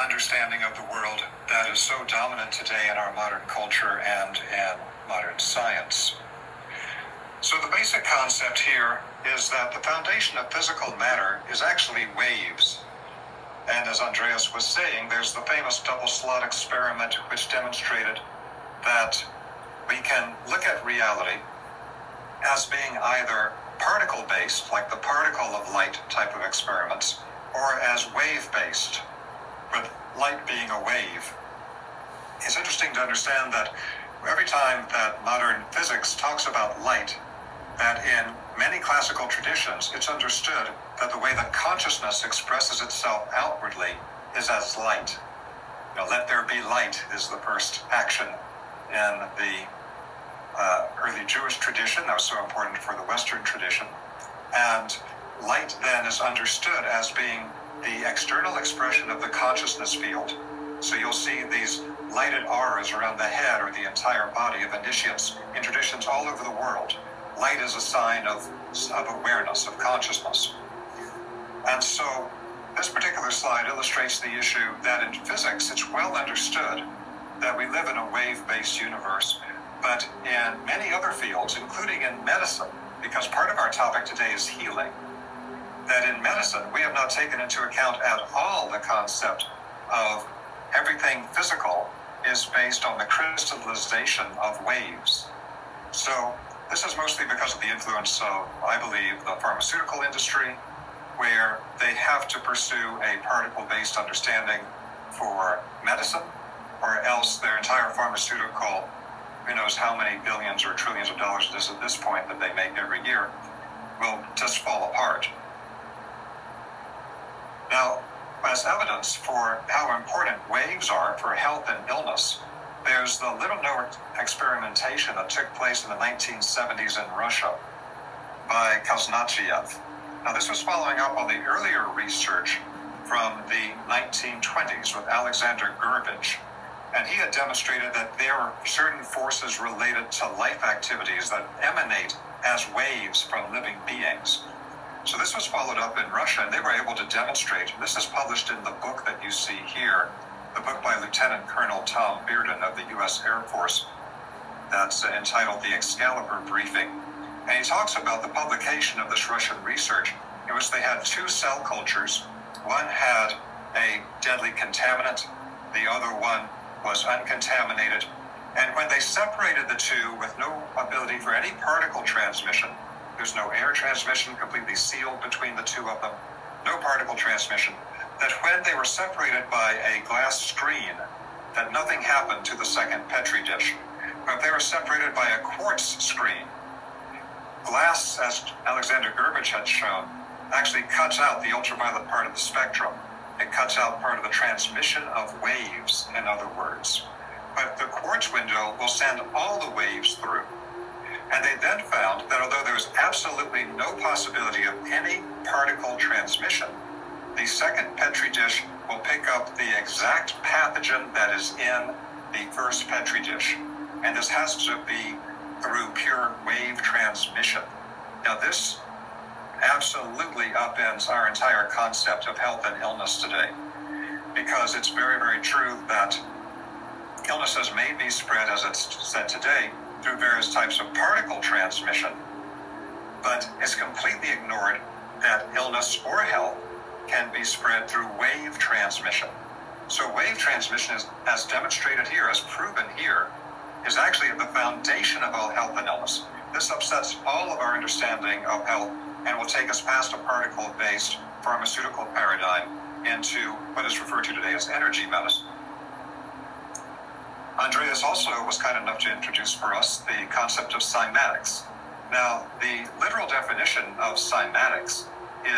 understanding of the world that is so dominant today in our modern culture and in modern science. So the basic concept here is that the foundation of physical matter is actually waves. And as Andreas was saying, there's the famous double slot experiment which demonstrated that we can look at reality as being either particle-based, like the particle of light type of experiments, or as wave-based, with light being a wave. It's interesting to understand that every time that modern physics talks about light, that in many classical traditions, it's understood that the way that consciousness expresses itself outwardly is as light. Let there be light is the first action in the early Jewish tradition. That was so important for the Western tradition. And light then is understood as being the external expression of the consciousness field. So you'll see these lighted auras around the head or the entire body of initiates in traditions all over the world. Light is a sign of awareness, of consciousness. And so this particular slide illustrates the issue that in physics, it's well understood that we live in a wave-based universe. But in many other fields, including in medicine, because part of our topic today is healing, that in medicine, we have not taken into account at all the concept of everything physical is based on the crystallization of waves. So this is mostly because of the influence of, I believe, the pharmaceutical industry, where they have to pursue a particle-based understanding for medicine, or else their entire pharmaceutical, who knows how many billions or trillions of dollars it is at this point that they make every year, will just fall apart. Now, as evidence for how important waves are for health and illness, there's the little-known experimentation that took place in the 1970s in Russia by Kazanachiev. Now, this was following up on the earlier research from the 1920s with Alexander Gurevich, and he had demonstrated that there are certain forces related to life activities that emanate as waves from living beings. So this was followed up in Russia, and they were able to demonstrate, this is published in the book that you see here, the book by Lieutenant Colonel Tom Bearden of the U.S. Air Force, that's entitled The Excalibur Briefing. And he talks about the publication of this Russian research in which they had two cell cultures. One had a deadly contaminant, the other one was uncontaminated. And when they separated the two with no ability for any particle transmission, there's no air transmission, completely sealed between the two of them, no particle transmission, that when they were separated by a glass screen, that nothing happened to the second Petri dish. But if they were separated by a quartz screen, glass, as Alexander Gurevich had shown, actually cuts out the ultraviolet part of the spectrum. It cuts out part of the transmission of waves, in other words. But the quartz window will send all the waves through. And they then found that although there was absolutely no possibility of any particle transmission, the second Petri dish will pick up the exact pathogen that is in the first Petri dish. And this has to be through pure wave transmission. Now this absolutely upends our entire concept of health and illness today, because it's very, very true that illnesses may be spread, as it's said today, through various types of particle transmission, but it's completely ignored that illness or health can be spread through wave transmission. So wave transmission is, as demonstrated here, as proven here, is actually at the foundation of all health and illness. This upsets all of our understanding of health and will take us past a particle-based pharmaceutical paradigm into what is referred to today as energy medicine. Andreas also was kind enough to introduce for us the concept of cymatics. Now, the literal definition of cymatics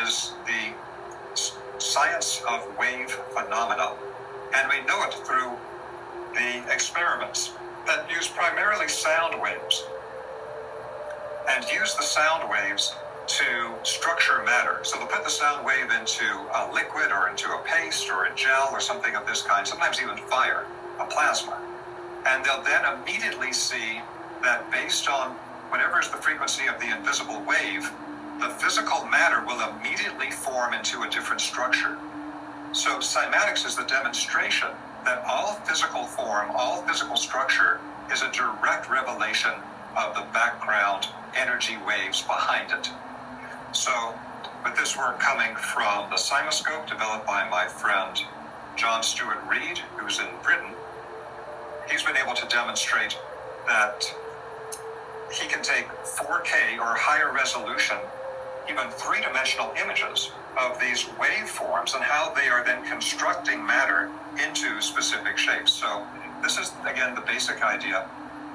is the science of wave phenomena, and we know it through the experiments that use primarily sound waves and use the sound waves to structure matter. So they'll put the sound wave into a liquid or into a paste or a gel or something of this kind, sometimes even fire, a plasma. And they'll then immediately see that based on whatever is the frequency of the invisible wave, the physical matter will immediately form into a different structure. So cymatics is the demonstration that all physical form, all physical structure is a direct revelation of the background energy waves behind it. So with this work coming from the cymoscope developed by my friend John Stuart Reid, who's in Britain, he's been able to demonstrate that he can take 4K or higher resolution, even three-dimensional images of these waveforms and how they are then constructing matter into specific shapes. So this is, again, the basic idea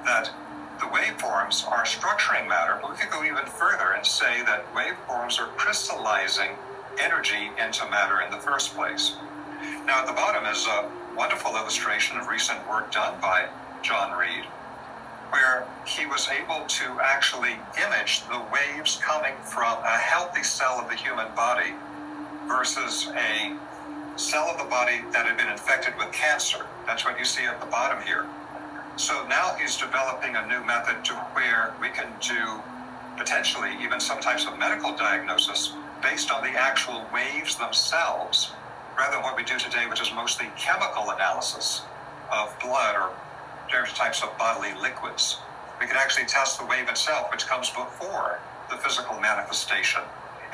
that the waveforms are structuring matter, but we could go even further and say that waveforms are crystallizing energy into matter in the first place. Now, at the bottom is a wonderful illustration of recent work done by John Reid, where he was able to actually image the waves coming from a healthy cell of the human body versus a cell of the body that had been infected with cancer. That's what you see at the bottom here. So now he's developing a new method to where we can do potentially even some types of medical diagnosis based on the actual waves themselves, rather than what we do today, which is mostly chemical analysis of blood or different types of bodily liquids. We can actually test the wave itself, which comes before the physical manifestation.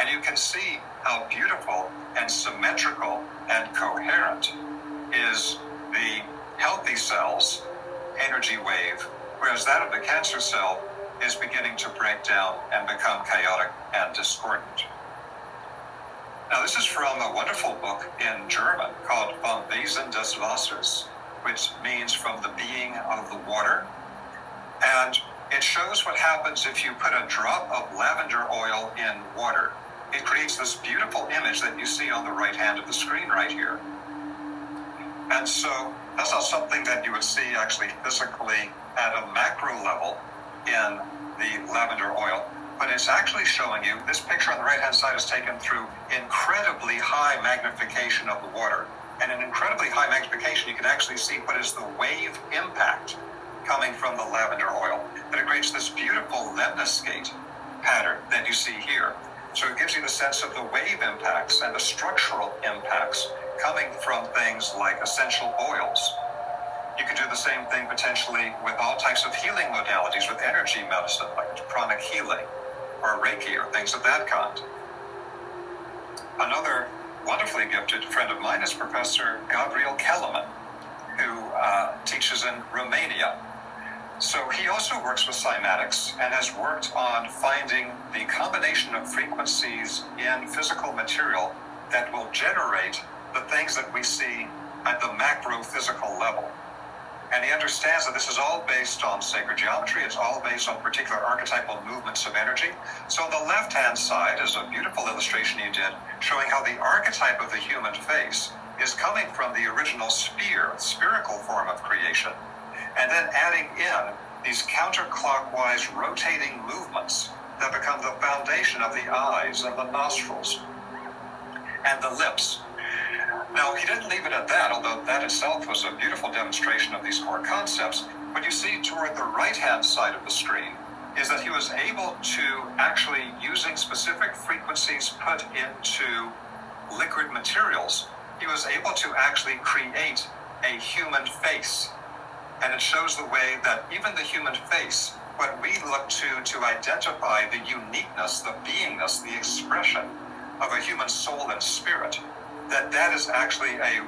And you can see how beautiful and symmetrical and coherent is the healthy cell's energy wave, whereas that of the cancer cell is beginning to break down and become chaotic and discordant. Now, this is from a wonderful book in German called Vom Wesen des Wassers, which means from the being of the water. And it shows what happens if you put a drop of lavender oil in water. It creates this beautiful image that you see on the right hand of the screen right here. And so that's not something that you would see actually physically at a macro level in the lavender oil, but it's actually showing you, this picture on the right-hand side is taken through incredibly high magnification of the water. And in incredibly high magnification, you can actually see what is the wave impact coming from the lavender oil. But it creates this beautiful lemniscate pattern that you see here. So it gives you the sense of the wave impacts and the structural impacts coming from things like essential oils. You can do the same thing potentially with all types of healing modalities, with energy medicine, like pranic healing or Reiki or things of that kind. Another wonderfully gifted friend of mine is Professor Gabriel Kellerman, who teaches in Romania. So he also works with cymatics and has worked on finding the combination of frequencies in physical material that will generate the things that we see at the macro physical level. And he understands that this is all based on sacred geometry. It's all based on particular archetypal movements of energy. So on the left-hand side is a beautiful illustration he did showing how the archetype of the human face is coming from the original spherical form of creation, and then adding in these counterclockwise rotating movements that become the foundation of the eyes and the nostrils and the lips. Now, he didn't leave it at that, although that itself was a beautiful demonstration of these core concepts. What you see toward the right-hand side of the screen is that he was able to actually, using specific frequencies put into liquid materials, he was able to actually create a human face. And it shows the way that even the human face, what we look to identify the uniqueness, the beingness, the expression of a human soul and spirit, that is actually a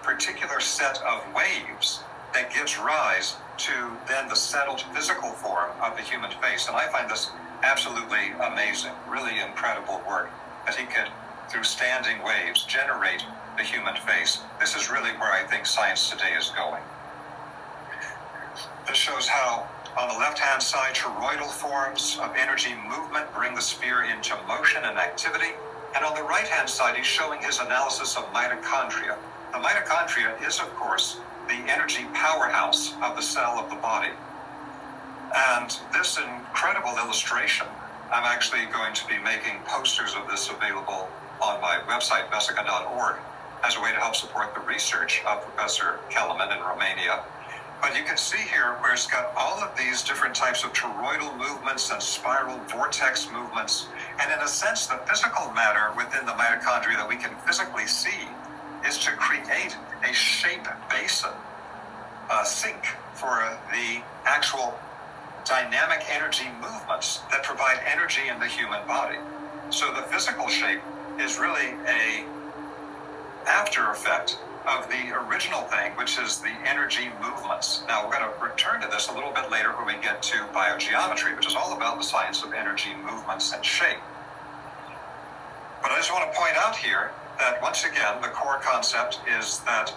particular set of waves that gives rise to then the settled physical form of the human face. And I find this absolutely amazing, really incredible work that he could, through standing waves, generate the human face. This is really where I think science today is going. This shows how, on the left-hand side, toroidal forms of energy movement bring the sphere into motion and activity. And on the right-hand side, he's showing his analysis of mitochondria. The mitochondria is, of course, the energy powerhouse of the cell of the body. And this incredible illustration, I'm actually going to be making posters of this available on my website, vesica.org, as a way to help support the research of Professor Kellerman in Romania. But you can see here where it's got all of these different types of toroidal movements and spiral vortex movements. And in a sense, the physical matter within the mitochondria that we can physically see is to create a shape basin, a sink for the actual dynamic energy movements that provide energy in the human body. So the physical shape is really a after effect of the original thing, which is the energy movements. Now, we're going to return to this a little bit later when we get to biogeometry, which is all about the science of energy movements and shape. But I just want to point out here that, once again, the core concept is that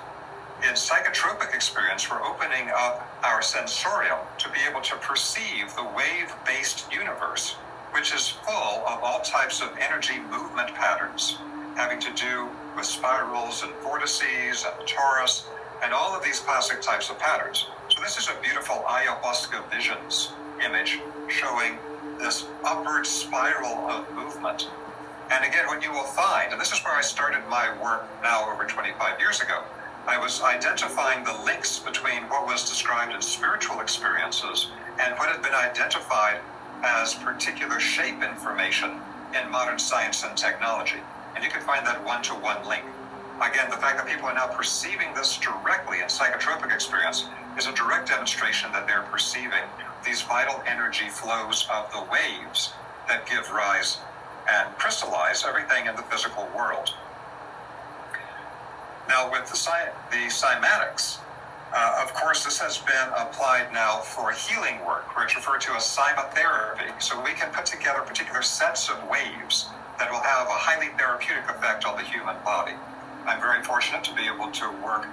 in psychotropic experience, we're opening up our sensorium to be able to perceive the wave-based universe, which is full of all types of energy movement patterns having to do with spirals and vortices and the torus and all of these classic types of patterns. So this is a beautiful ayahuasca visions image showing this upward spiral of movement. And again, what you will find, and this is where I started my work now over 25 years ago, I was identifying the links between what was described in spiritual experiences and what had been identified as particular shape information in modern science and technology. And you can find that one-to-one link. Again, the fact that people are now perceiving this directly in psychotropic experience is a direct demonstration that they're perceiving these vital energy flows of the waves that give rise and crystallize everything in the physical world. Now, with the cymatics, of course, this has been applied now for healing work, where it's referred to as cymotherapy. So we can put together particular sets of waves that will have a highly therapeutic effect on the human body. I'm very fortunate to be able to work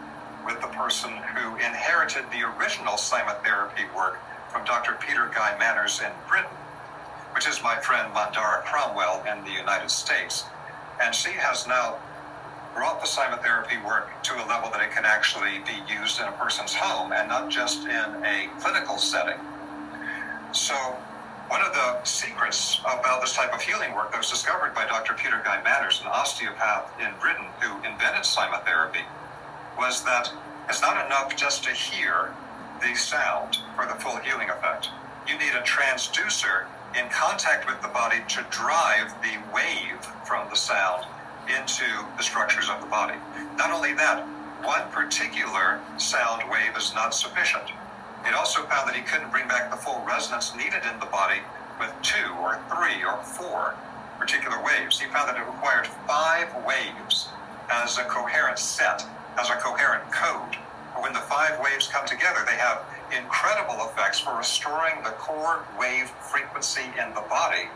with the person who inherited the original cymotherapy work from Dr. Peter Guy Manners in Britain, which is my friend Mandara Cromwell in the United States. And she has now brought the cymotherapy work to a level that it can actually be used in a person's home and not just in a clinical setting. So one of the secrets about this type of healing work that was discovered by Dr. Peter Guy Manners, an osteopath in Britain who invented cymotherapy, was that it's not enough just to hear the sound for the full healing effect. You need a transducer in contact with the body to drive the wave from the sound into the structures of the body. Not only that, one particular sound wave is not sufficient. It also found that he couldn't bring back the full resonance needed in the body with 2 or 3 or 4 particular waves. He found that it required 5 waves as a coherent set, as a coherent code. But when the 5 waves come together, they have incredible effects for restoring the core wave frequency in the body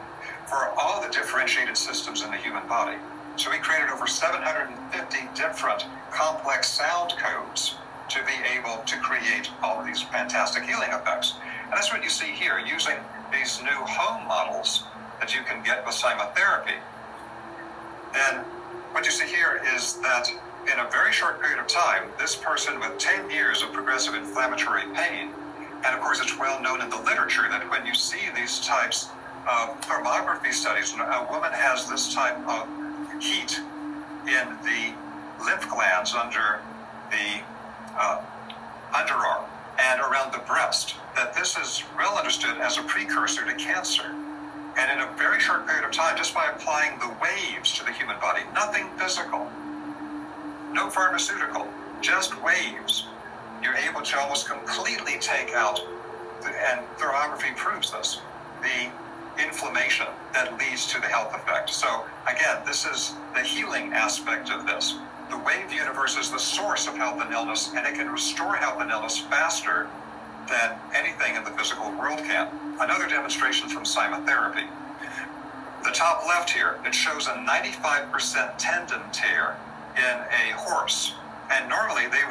for all the differentiated systems in the human body. So we created over 750 different complex sound codes to be able to create all of these fantastic healing effects. And that's what you see here, using these new home models that you can get with cymotherapy. And what you see here is that in a very short period of time, this person with 10 years of progressive inflammatory pain, and of course it's well known in the literature that when you see these types of thermography studies, a woman has this type of heat in the lymph glands under the underarm and around the breast, that this is well understood as a precursor to cancer. And in a very short period of time, just by applying the waves to the human body, nothing physical, no pharmaceutical, just waves, you're able to almost completely take out, and thermography proves this, the inflammation that leads to the health effect. So again, this is the healing aspect of this. The wave universe is the source of health and illness, and it can restore health and illness faster than anything in the physical world can. Another demonstration from cymotherapy. The top left here, it shows a 95% tendon tear in a horse. And normally they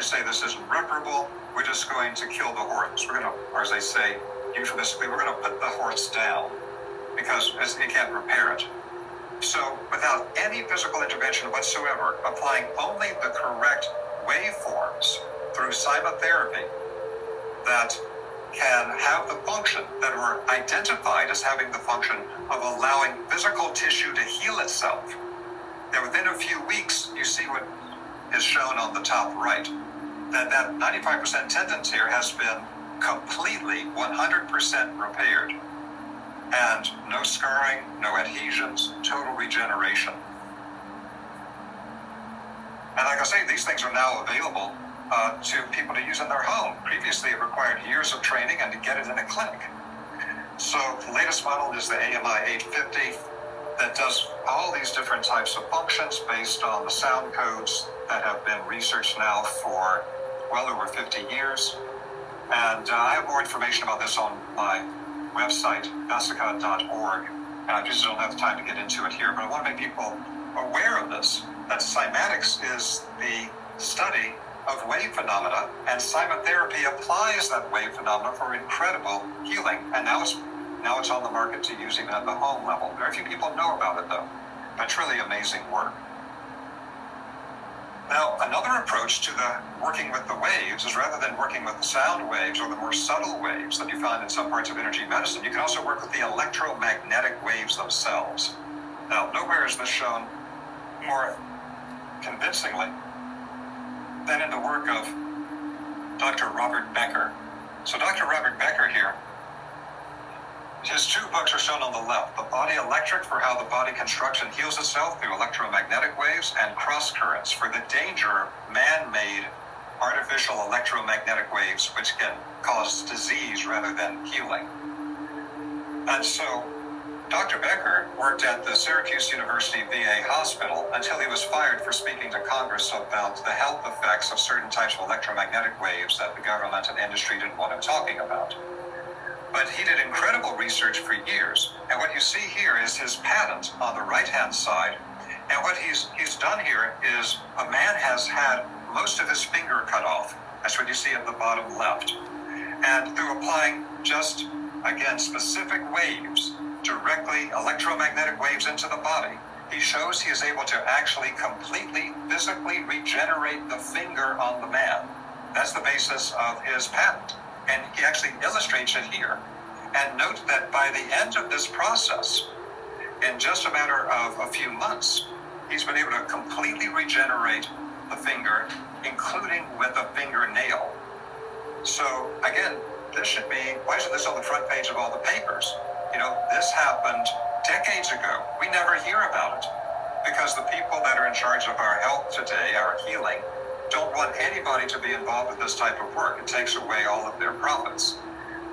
say this is irreparable, we're just going to kill the horse. We're going to, or as they say, euphemistically, we're going to put the horse down because it can't repair it. So without any physical intervention whatsoever, applying only the correct waveforms through cymotherapy that can have the function that were identified as having the function of allowing physical tissue to heal itself. Now within a few weeks, you see what is shown on the top right, that 95% tendon tear has been completely 100% repaired. And no scarring, no adhesions, total regeneration. And like I say, these things are now available to people to use in their home. Previously, it required years of training and to get it in a clinic. So the latest model is the AMI 850 that does all these different types of functions based on the sound codes that have been researched now for well over 50 years. And I have more information about this on my website, vesica.org. And I just don't have the time to get into it here, but I want to make people aware of this, that cymatics is the study of wave phenomena, and cymotherapy applies that wave phenomena for incredible healing. And now it's on the market to use even at the home level. Very few people know about it though, but truly amazing work. Now, another approach to the working with the waves is rather than working with the sound waves or the more subtle waves that you find in some parts of energy medicine, you can also work with the electromagnetic waves themselves. Now, nowhere is this shown more convincingly than in the work of Dr. Robert Becker. So Dr. Robert Becker here, his two books are shown on the left, The Body Electric for how the body constructs and heals itself through electromagnetic waves, and Cross Currents for the danger of man-made artificial electromagnetic waves, which can cause disease rather than healing. And so Dr. Becker worked at the Syracuse University VA hospital until he was fired for speaking to Congress about the health effects of certain types of electromagnetic waves that the government and industry didn't want him talking about. But he did incredible research for years, and what you see here is his patent on the right-hand side. And what he's done here is a man has had most of his finger cut off. That's what you see at the bottom left. And through applying just, again, specific waves, directly electromagnetic waves into the body, he shows he is able to actually completely physically regenerate the finger on the man. That's the basis of his patent. And he actually illustrates it here. And note that by the end of this process, in just a matter of a few months, he's been able to completely regenerate the finger, including with a fingernail. So again, this should be, why isn't this on the front page of all the papers? You know, this happened decades ago. We never hear about it because the people that are in charge of our health today, our healing, don't want anybody to be involved with this type of work. It takes away all of their profits.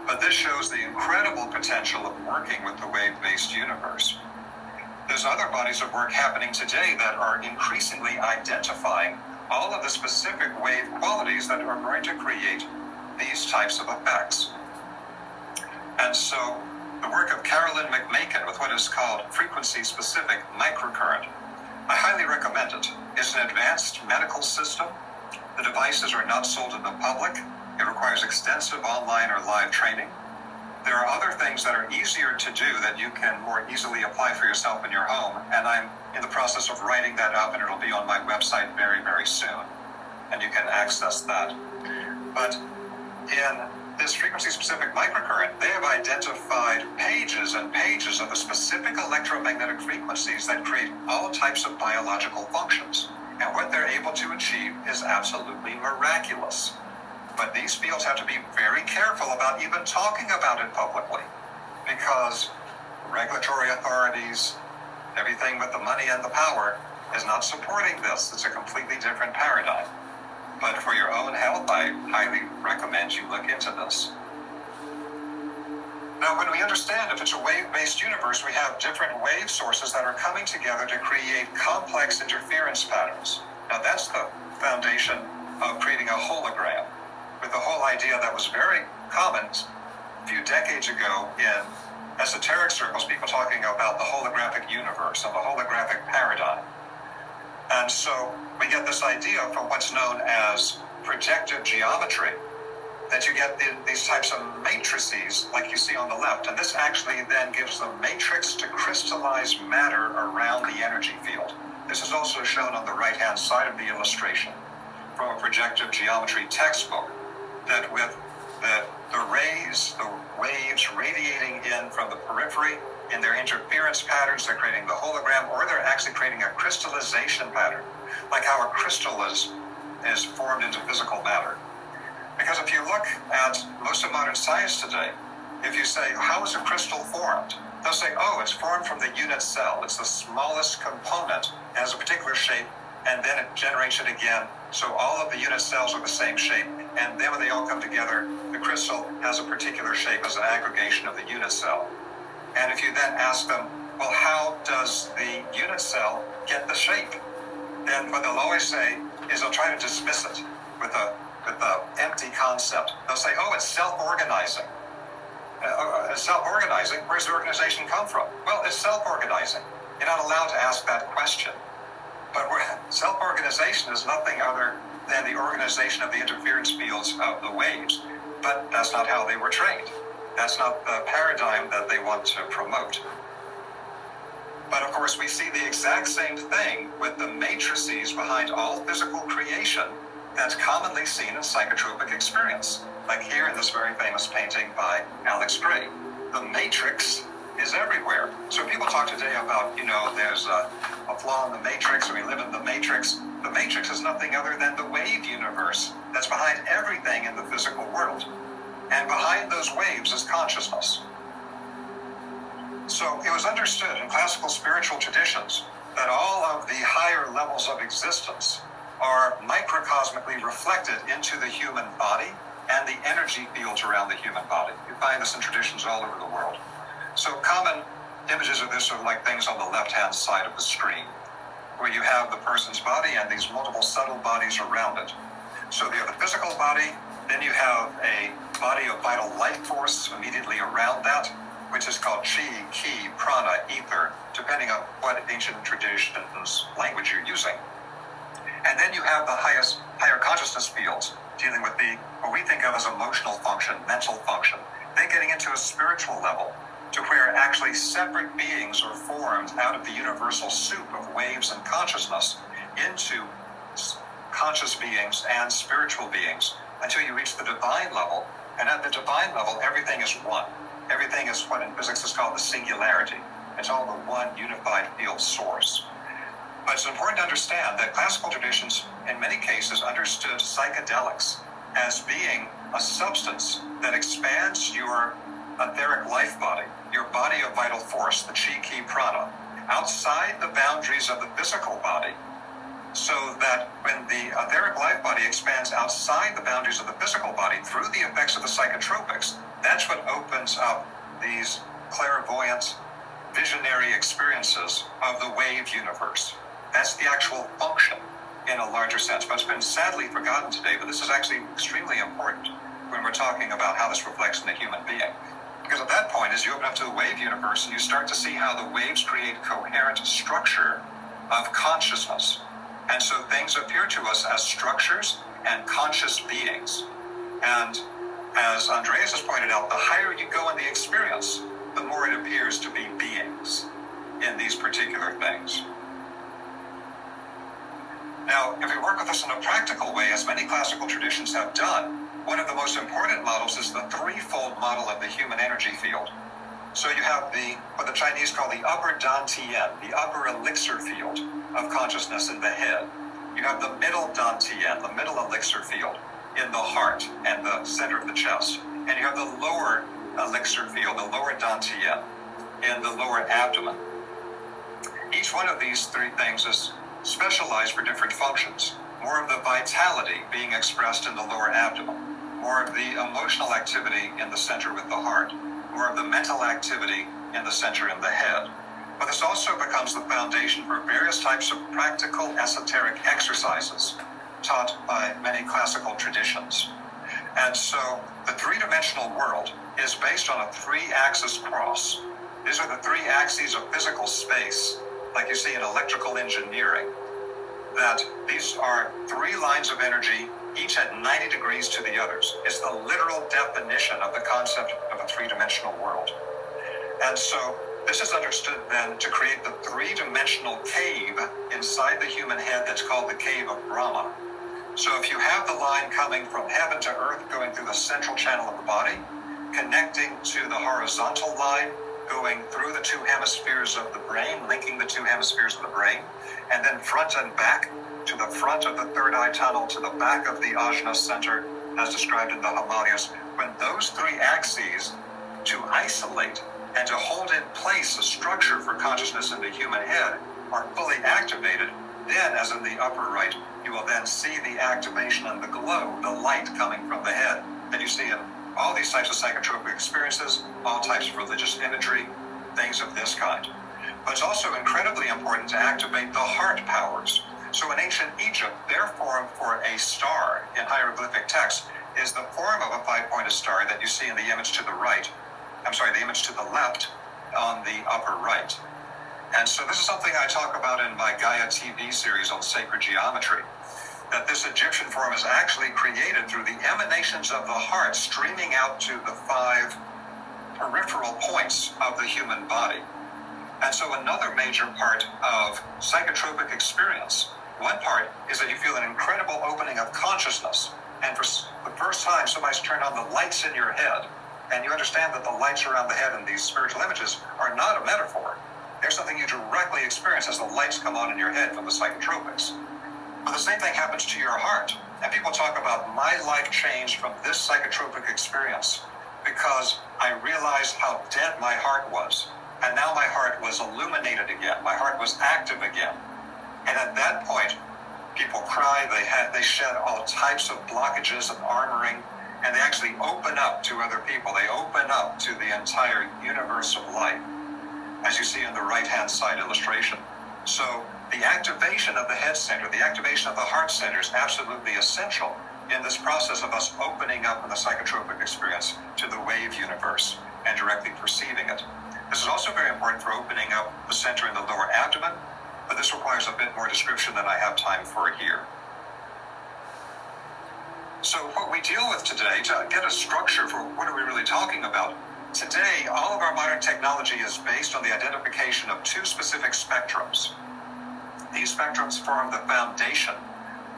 But this shows the incredible potential of working with the wave-based universe. There's other bodies of work happening today that are increasingly identifying all of the specific wave qualities that are going to create these types of effects. And so the work of Carolyn McMakin with what is called frequency-specific microcurrent, I highly recommend it. It's an advanced medical system. The devices are not sold in the public. It requires extensive online or live training. There are other things that are easier to do that you can more easily apply for yourself in your home, and I'm in the process of writing that up, and it'll be on my website very, very soon, and you can access that. But in this frequency-specific microcurrent, they have identified pages and pages of the specific electromagnetic frequencies that create all types of biological functions. And what they're able to achieve is absolutely miraculous. But these fields have to be very careful about even talking about it publicly, because regulatory authorities, everything with the money and the power, is not supporting this. It's a completely different paradigm. But for your own health, I highly recommend you look into this. Now, when we understand if it's a wave-based universe, we have different wave sources that are coming together to create complex interference patterns. Now, that's the foundation of creating a hologram, with the whole idea that was very common a few decades ago in esoteric circles, people talking about the holographic universe and the holographic paradigm. And so we get this idea from what's known as projective geometry, that you get these types of matrices like you see on the left. And this actually then gives the matrix to crystallize matter around the energy field. This is also shown on the right-hand side of the illustration from a projective geometry textbook, that with the rays, the waves radiating in from the periphery, in their interference patterns, they're creating the hologram, or they're actually creating a crystallization pattern, like how a crystal is formed into physical matter. Because if you look at most of modern science today, if you say, how is a crystal formed? They'll say, oh, it's formed from the unit cell. It's the smallest component. It has a particular shape and then it generates it again. So all of the unit cells are the same shape, and then when they all come together, the crystal has a particular shape as an aggregation of the unit cell. And if you then ask them, well, how does the unit cell get the shape? Then what they'll always say is they'll try to dismiss it with a empty concept. They'll say, oh, it's self-organizing. Self-organizing? Where's the organization come from? Well, it's self-organizing. You're not allowed to ask that question. But self-organization is nothing other than the organization of the interference fields of the waves. But that's not how they were trained. That's not the paradigm that they want to promote. But of course, we see the exact same thing with the matrices behind all physical creation that's commonly seen in psychotropic experience. Like here in this very famous painting by Alex Gray. The matrix is everywhere. So people talk today about, there's a flaw in the matrix, or we live in the matrix. The matrix is nothing other than the wave universe that's behind everything in the physical world. And behind those waves is consciousness. So it was understood in classical spiritual traditions that all of the higher levels of existence are microcosmically reflected into the human body and the energy fields around the human body. You find this in traditions all over the world. So common images of this are like things on the left-hand side of the screen, where you have the person's body and these multiple subtle bodies around it. So you have the physical body, then you have a body of vital life force immediately around that, which is called chi, ki, prana, ether, depending on what ancient traditions language you're using. And then you have the higher consciousness fields, dealing with what we think of as emotional function, mental function, then getting into a spiritual level, to where actually separate beings are formed out of the universal soup of waves and consciousness into conscious beings and spiritual beings, until you reach the divine level. And at the divine level, everything is one. Everything is what in physics is called the singularity. It's all the one unified field source. But it's important to understand that classical traditions, in many cases, understood psychedelics as being a substance that expands your etheric life body, your body of vital force, the chi, ki, prana, outside the boundaries of the physical body, so that when the etheric life body expands outside the boundaries of the physical body through the effects of the psychotropics, that's what opens up these clairvoyant, visionary experiences of the wave universe. That's the actual function in a larger sense, but it's been sadly forgotten today. But this is actually extremely important when we're talking about how this reflects in the human being. Because at that point, as you open up to the wave universe, you start to see how the waves create coherent structure of consciousness. And so things appear to us as structures and conscious beings. And as Andreas has pointed out, the higher you go in the experience, the more it appears to be beings in these particular things. Now, if we work with this in a practical way, as many classical traditions have done, one of the most important models is the threefold model of the human energy field. So you have what the Chinese call the upper dantian, the upper elixir field of consciousness in the head. You have the middle dantian, the middle elixir field in the heart and the center of the chest. And you have the lower elixir field, the lower dantian, in the lower abdomen. Each one of these three things is specialized for different functions. More of the vitality being expressed in the lower abdomen, more of the emotional activity in the center with the heart, more of the mental activity in the center in the head. But this also becomes the foundation for various types of practical esoteric exercises taught by many classical traditions. And so the three-dimensional world is based on a three-axis cross. These are the three axes of physical space, like you see in electrical engineering, that these are three lines of energy, each at 90 degrees to the others. It's the literal definition of the concept of a three-dimensional world. And so this is understood then to create the three-dimensional cave inside the human head that's called the cave of Brahma. So if you have the line coming from heaven to earth going through the central channel of the body, connecting to the horizontal line, going through the two hemispheres of the brain, linking the two hemispheres of the brain, and then front and back to the front of the third eye tunnel, to the back of the ajna center, as described in the Himalayas. When those three axes to isolate and to hold in place a structure for consciousness in the human head are fully activated, then, as in the upper right, you will then see the activation and the glow, the light coming from the head that you see in all these types of psychotropic experiences, all types of religious imagery, things of this kind. But it's also incredibly important to activate the heart powers. So in ancient Egypt, their form for a star in hieroglyphic text is the form of a five-pointed star that you see in the image to the right. The image to the left on the upper right. And so this is something I talk about in my Gaia TV series on sacred geometry, that this Egyptian form is actually created through the emanations of the heart streaming out to the five peripheral points of the human body. And so another major part of psychotropic experience, one part is that you feel an incredible opening of consciousness. And for the first time, somebody's turned on the lights in your head, and you understand that the lights around the head in these spiritual images are not a metaphor. They're something you directly experience as the lights come on in your head from the psychotropics. But the same thing happens to your heart. And people talk about my life changed from this psychotropic experience because I realized how dead my heart was. And now my heart was illuminated again. My heart was active again. And at that point, people cry, they shed all types of blockages and armoring, and they actually open up to other people. They open up to the entire universe of life, as you see in the right-hand side illustration. So the activation of the head center, the activation of the heart center is absolutely essential in this process of us opening up in the psychotropic experience to the wave universe and directly perceiving it. This is also very important for opening up the center in the lower abdomen, but this requires a bit more description than I have time for here. So what we deal with today, to get a structure for what are we really talking about, today all of our modern technology is based on the identification of two specific spectrums. These spectrums form the foundation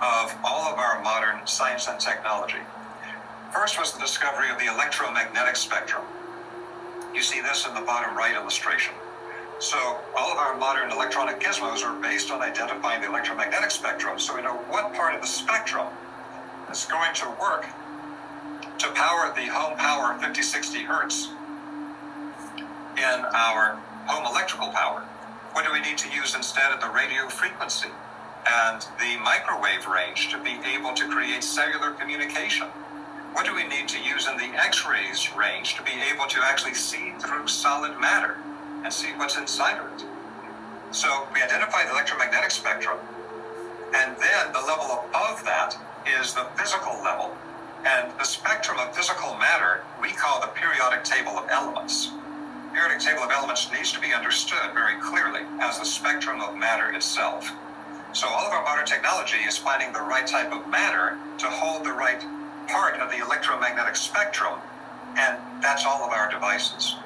of all of our modern science and technology. First was the discovery of the electromagnetic spectrum. You see this in the bottom right illustration. So all of our modern electronic gizmos are based on identifying the electromagnetic spectrum, so we know what part of the spectrum is going to work to power the home power 50-60 hertz in our home electrical power. What do we need to use instead of the radio frequency and the microwave range to be able to create cellular communication? What do we need to use in the X-rays range to be able to actually see through solid matter and see what's inside of it? So we identify the electromagnetic spectrum, and then the level above that is the physical level. And the spectrum of physical matter we call the periodic table of elements. The periodic table of elements needs to be understood very clearly as the spectrum of matter itself. So all of our modern technology is finding the right type of matter to hold the right part of the electromagnetic spectrum, and that's all of our devices.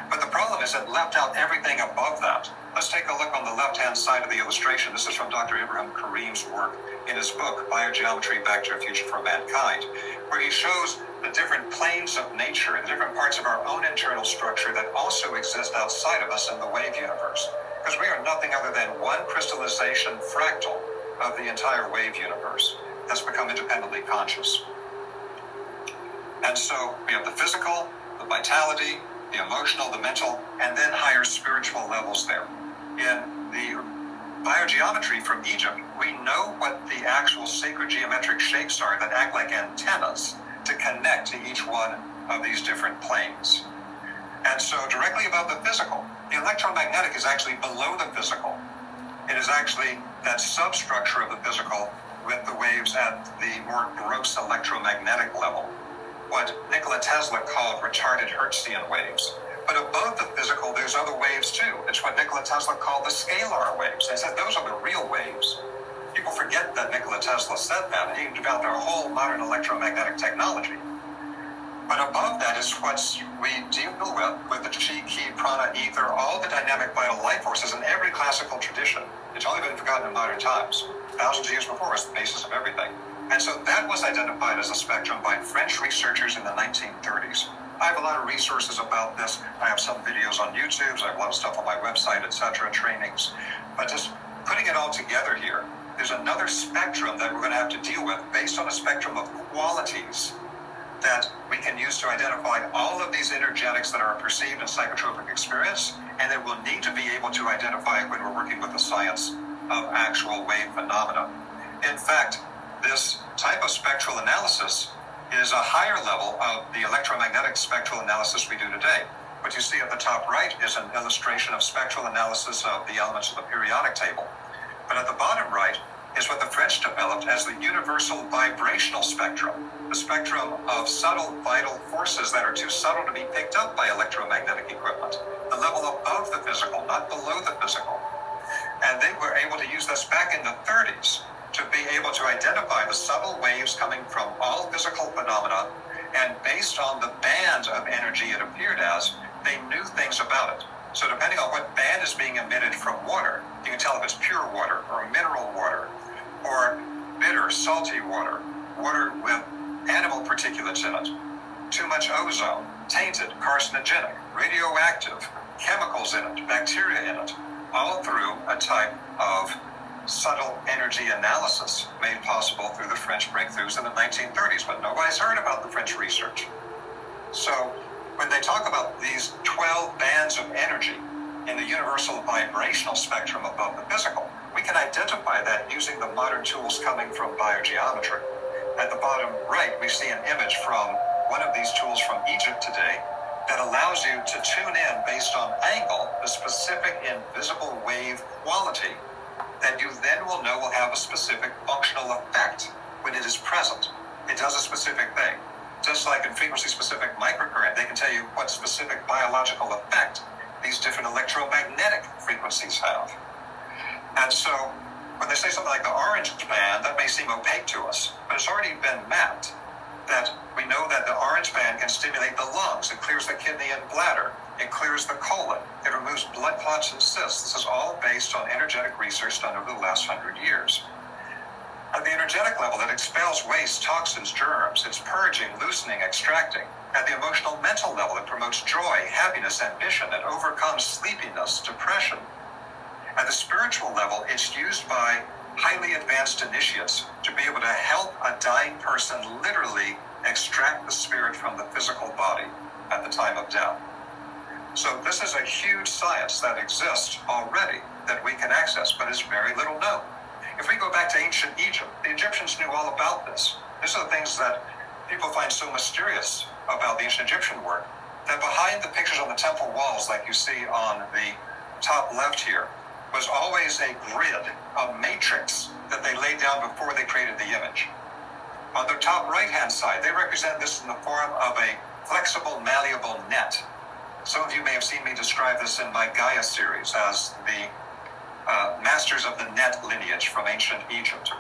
But the problem is it left out everything above that. Let's take a look on the left-hand side of the illustration. This is from Dr. Ibrahim Karim's work in his book, Biogeometry, Back to a Future for Mankind, where he shows the different planes of nature and the different parts of our own internal structure that also exist outside of us in the wave universe. Because we are nothing other than one crystallization fractal of the entire wave universe that's become independently conscious. And so we have the physical, the vitality, the emotional, the mental, and then higher spiritual levels there. In the biogeometry from Egypt, we know what the actual sacred geometric shapes are that act like antennas to connect to each one of these different planes. And so directly above the physical, the electromagnetic is actually below the physical. It is actually that substructure of the physical with the waves at the more gross electromagnetic level, what Nikola Tesla called retarded Hertzian waves. But above the physical, there's other waves too. It's what Nikola Tesla called the scalar waves. He said those are the real waves. People forget that Nikola Tesla said that, and he developed our whole modern electromagnetic technology. But above that is what we deal with the chi, ki, prana, ether, all the dynamic vital life forces in every classical tradition. It's only been forgotten in modern times. Thousands of years before us, the basis of everything. And so that was identified as a spectrum by French researchers in the 1930s. I have a lot of resources about this. I have some videos on YouTube, I have a lot of stuff on my website, etc., trainings. But just putting it all together here, there's another spectrum that we're going to have to deal with based on a spectrum of qualities that we can use to identify all of these energetics that are perceived in psychotropic experience, and that we'll need to be able to identify when we're working with the science of actual wave phenomena. In fact, this type of spectral analysis is a higher level of the electromagnetic spectral analysis we do today. What you see at the top right is an illustration of spectral analysis of the elements of the periodic table. But at the bottom right is what the French developed as the universal vibrational spectrum, the spectrum of subtle vital forces that are too subtle to be picked up by electromagnetic equipment, the level above the physical, not below the physical. And they were able to use this back in the 30s to be able to identify the subtle waves coming from all physical phenomena, and based on the band of energy it appeared as, they knew things about it. So depending on what band is being emitted from water, you can tell if it's pure water or mineral water or bitter, salty water, water with animal particulates in it, too much ozone, tainted, carcinogenic, radioactive, chemicals in it, bacteria in it, all through a type of subtle energy analysis made possible through the French breakthroughs in the 1930s, but nobody's heard about the French research. So when they talk about these 12 bands of energy in the universal vibrational spectrum above the physical, we can identify that using the modern tools coming from biogeometry. At the bottom right, we see an image from one of these tools from Egypt today that allows you to tune in based on angle, the specific invisible wave quality that you then will know will have a specific functional effect when it is present. It does a specific thing. Just like in frequency-specific microcurrent, they can tell you what specific biological effect these different electromagnetic frequencies have. And so when they say something like the orange band, that may seem opaque to us, but it's already been mapped that we know that the orange band can stimulate the lungs. It clears the kidney and bladder. It clears the colon. It removes blood clots and cysts. This is all based on energetic research done over the last 100 years. At the energetic level, it expels waste, toxins, germs. It's purging, loosening, extracting. At the emotional mental level, it promotes joy, happiness, ambition. It overcomes sleepiness, depression. At the spiritual level, it's used by highly advanced initiates to be able to help a dying person literally extract the spirit from the physical body at the time of death. So this is a huge science that exists already that we can access, but is very little known. If we go back to ancient Egypt, the Egyptians knew all about this. These are the things that people find so mysterious about the ancient Egyptian work, that behind the pictures on the temple walls, like you see on the top left here, was always a grid, a matrix that they laid down before they created the image. On the top right-hand side, they represent this in the form of a flexible, malleable net. Some of you may have seen me describe this in my Gaia series as the masters of the net lineage from ancient Egypt.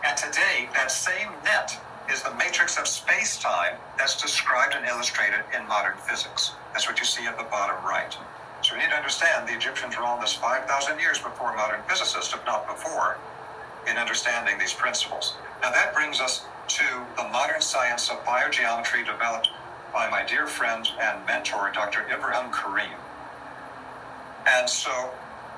And today, that same net is the matrix of space-time that's described and illustrated in modern physics. That's what you see at the bottom right. So we need to understand the Egyptians were on this 5,000 years before modern physicists, if not before, in understanding these principles. Now that brings us to the modern science of biogeometry developed by my dear friend and mentor, Dr. Ibrahim Karim. And so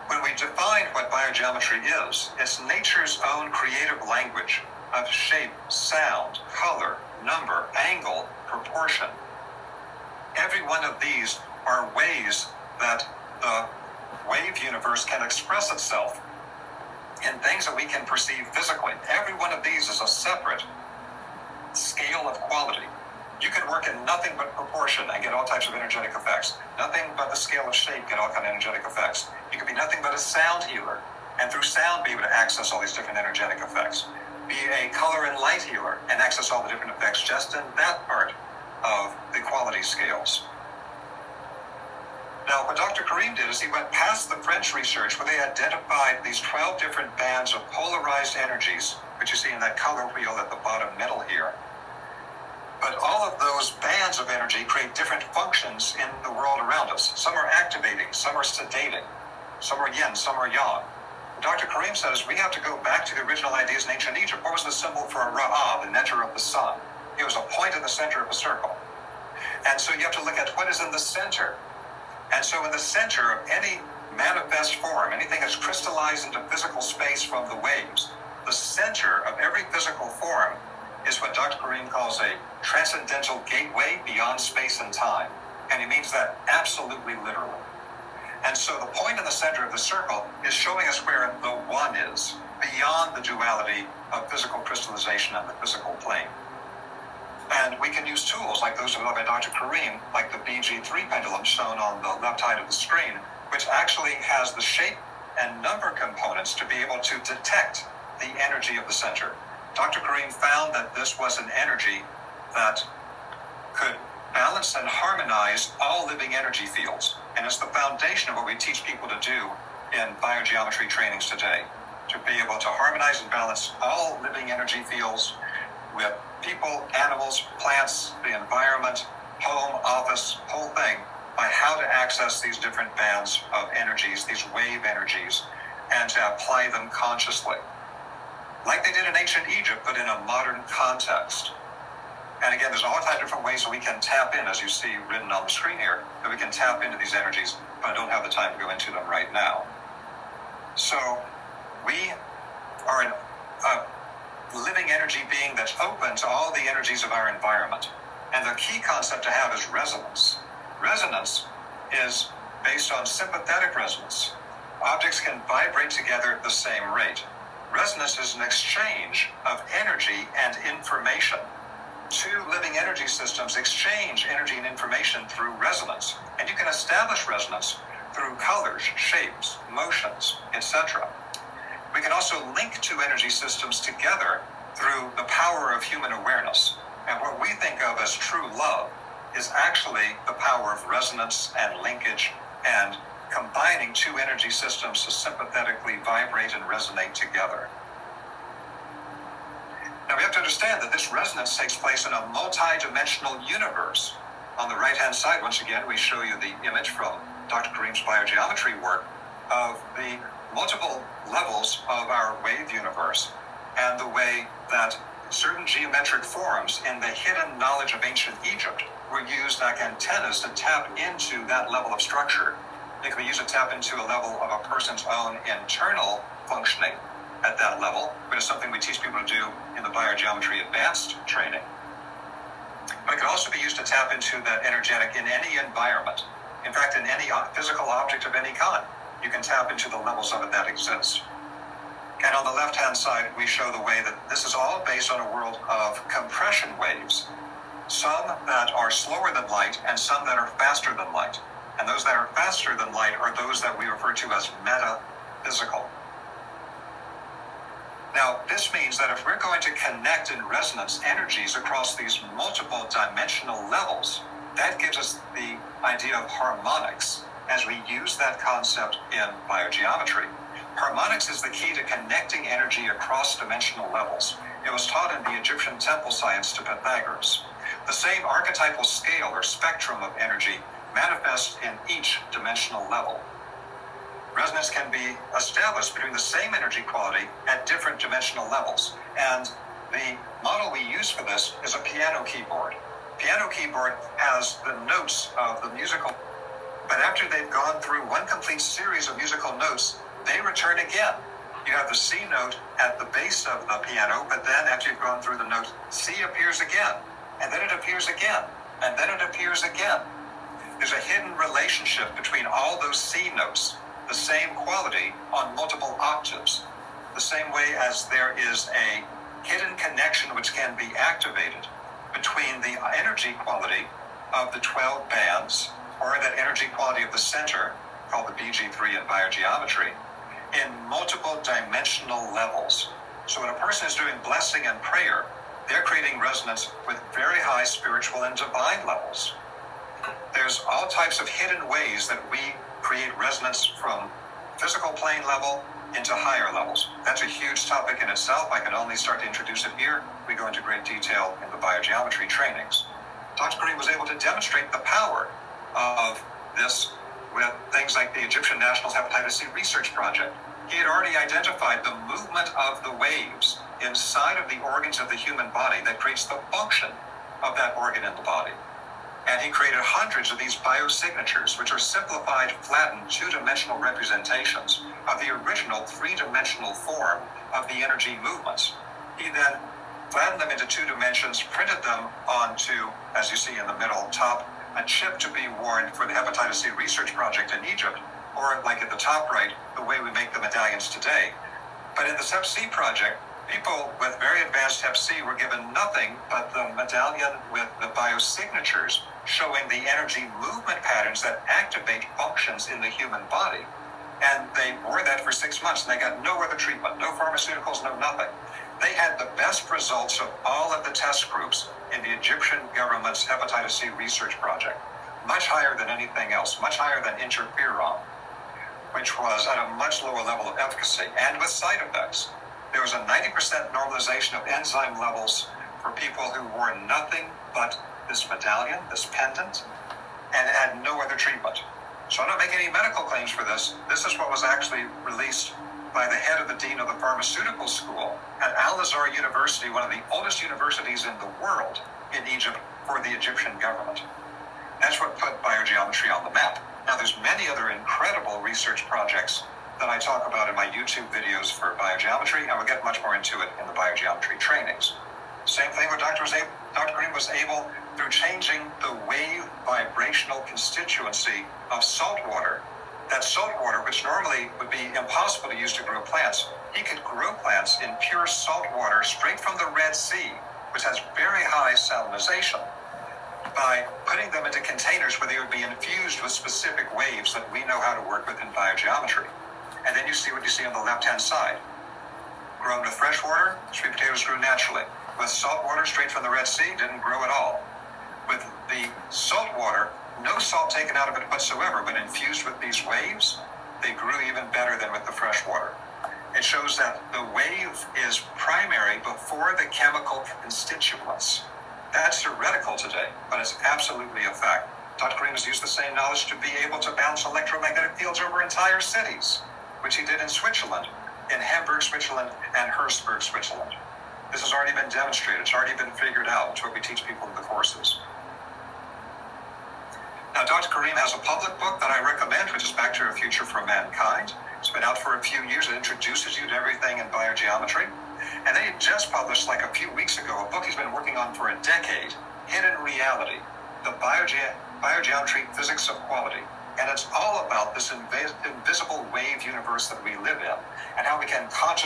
when we define what biogeometry is, it's nature's own creative language of shape, sound, color, number, angle, proportion. Every one of these are ways that the wave universe can express itself in things that we can perceive physically. Every one of these is a separate scale of quality. You can work in nothing but proportion and get all types of energetic effects. Nothing but the scale of shape, get all kind of energetic effects. You can be nothing but a sound healer, and through sound be able to access all these different energetic effects. Be a color and light healer and access all the different effects just in that part of the quality scales. Now, what Dr. Karim did is he went past the French research where they identified these 12 different bands of polarized energies, which you see in that color wheel at the bottom middle here. But all of those bands of energy create different functions in the world around us. Some are activating, some are sedating, some are yin, some are yang. Dr. Karim says we have to go back to the original ideas in ancient Egypt. What was the symbol for Ra, the netter of the sun? It was a point in the center of a circle. And so you have to look at what is in the center. And so in the center of any manifest form, anything that's crystallized into physical space from the waves, the center of every physical form is what Dr. Karim calls a transcendental gateway beyond space and time. And he means that absolutely literally. And so the point in the center of the circle is showing us where the one is, beyond the duality of physical crystallization and the physical plane. And we can use tools like those developed by Dr. Karim, like the BG3 pendulum shown on the left side of the screen, which actually has the shape and number components to be able to detect the energy of the center. Dr. Karim found that this was an energy that could balance and harmonize all living energy fields. And it's the foundation of what we teach people to do in biogeometry trainings today, to be able to harmonize and balance all living energy fields with people, animals, plants, the environment, home, office, whole thing, by how to access these different bands of energies, these wave energies, and to apply them consciously. Like they did in ancient Egypt, but in a modern context. And again, there's all kinds of different ways that we can tap in, as you see written on the screen here, that we can tap into these energies, but I don't have the time to go into them right now. So we are a living energy being that's open to all the energies of our environment. And the key concept to have is resonance. Resonance is based on sympathetic resonance. Objects can vibrate together at the same rate. Resonance is an exchange of energy and information. Two living energy systems exchange energy and information through resonance. And you can establish resonance through colors, shapes, motions, etc. We can also link two energy systems together through the power of human awareness. And what we think of as true love is actually the power of resonance and linkage and combining two energy systems to sympathetically vibrate and resonate together. Now we have to understand that this resonance takes place in a multi-dimensional universe. On the right-hand side, once again, we show you the image from Dr. Karim's biogeometry work of the multiple levels of our wave universe and the way that certain geometric forms in the hidden knowledge of ancient Egypt were used like antennas to tap into that level of structure. They can be used to tap into a level of a person's own internal functioning at that level, which is something we teach people to do in the biogeometry advanced training. But it can also be used to tap into that energetic in any environment. In fact, in any physical object of any kind, you can tap into the levels of it that exist. And on the left-hand side, we show the way that this is all based on a world of compression waves. Some that are slower than light and some that are faster than light. And those that are faster than light are those that we refer to as metaphysical. Now, this means that if we're going to connect in resonance energies across these multiple dimensional levels, that gives us the idea of harmonics as we use that concept in biogeometry. Harmonics is the key to connecting energy across dimensional levels. It was taught in the Egyptian temple science to Pythagoras. The same archetypal scale or spectrum of energy manifests in each dimensional level. Resonance can be established between the same energy quality at different dimensional levels. And the model we use for this is a piano keyboard. Piano keyboard has the notes of the musical, but after they've gone through one complete series of musical notes, they return again. You have the C note at the base of the piano, but then after you've gone through the note, C appears again, and then it appears again, and then it appears again. There's a hidden relationship between all those C notes, the same quality on multiple octaves, the same way as there is a hidden connection which can be activated between the energy quality of the 12 bands, or that energy quality of the center, called the BG3 in biogeometry, in multiple dimensional levels. So when a person is doing blessing and prayer, they're creating resonance with very high spiritual and divine levels. There's all types of hidden ways that we create resonance from physical plane level into higher levels. That's a huge topic in itself. I can only start to introduce it here. We go into great detail in the biogeometry trainings. Dr. Karim was able to demonstrate the power of this with things like the Egyptian National Hepatitis C Research Project. He had already identified the movement of the waves inside of the organs of the human body that creates the function of that organ in the body. And he created hundreds of these biosignatures, which are simplified, flattened, two-dimensional representations of the original three-dimensional form of the energy movements. He then flattened them into 2 dimensions, printed them onto, as you see in the middle top, a chip to be worn for the Hepatitis C Research Project in Egypt, or like at the top right, the way we make the medallions today. But in this Hep C project, people with very advanced Hep C were given nothing but the medallion with the biosignatures showing the energy movement patterns that activate functions in the human body. And they wore that for 6 months, and they got no other treatment, no pharmaceuticals, no nothing. They had the best results of all of the test groups in the Egyptian government's hepatitis C research project, much higher than anything else, much higher than interferon, which was at a much lower level of efficacy and with side effects. There was a 90% normalization of enzyme levels for people who wore nothing but this medallion, this pendant, and had no other treatment. So I'm not making any medical claims for this. This is what was actually released by the head of the dean of the pharmaceutical school at Al-Azhar University, one of the oldest universities in the world in Egypt, for the Egyptian government. That's what put biogeometry on the map. Now, there's many other incredible research projects that I talk about in my YouTube videos for biogeometry, and we'll get much more into it in the biogeometry trainings. Same thing with Dr. Green was able, through changing the wave vibrational constituency of salt water, that salt water, which normally would be impossible to use to grow plants, he could grow plants in pure salt water straight from the Red Sea, which has very high salinization, by putting them into containers where they would be infused with specific waves that we know how to work with in biogeometry. And then you see what you see on the left-hand side. Grown with fresh water, sweet potatoes grew naturally. With salt water straight from the Red Sea, didn't grow at all. With the salt water, no salt taken out of it whatsoever, but infused with these waves, they grew even better than with the fresh water. It shows that the wave is primary before the chemical constituents. That's theoretical today, but it's absolutely a fact. Dr. Green has used the same knowledge to be able to bounce electromagnetic fields over entire cities, which he did in Switzerland, in Hamburg, Switzerland, and Herzberg, Switzerland. This has already been demonstrated. It's already been figured out. It's what we teach people in the courses. Now, Dr. Karim has a public book that I recommend, which is Bacteria Future for Mankind. It's been out for a few years. It introduces you to everything in biogeometry. And they just published, like a few weeks ago, a book he's been working on for a decade, Hidden Reality, the biogeometry physics of quality. And it's all about this invisible wave universe that we live in, and how we can consciously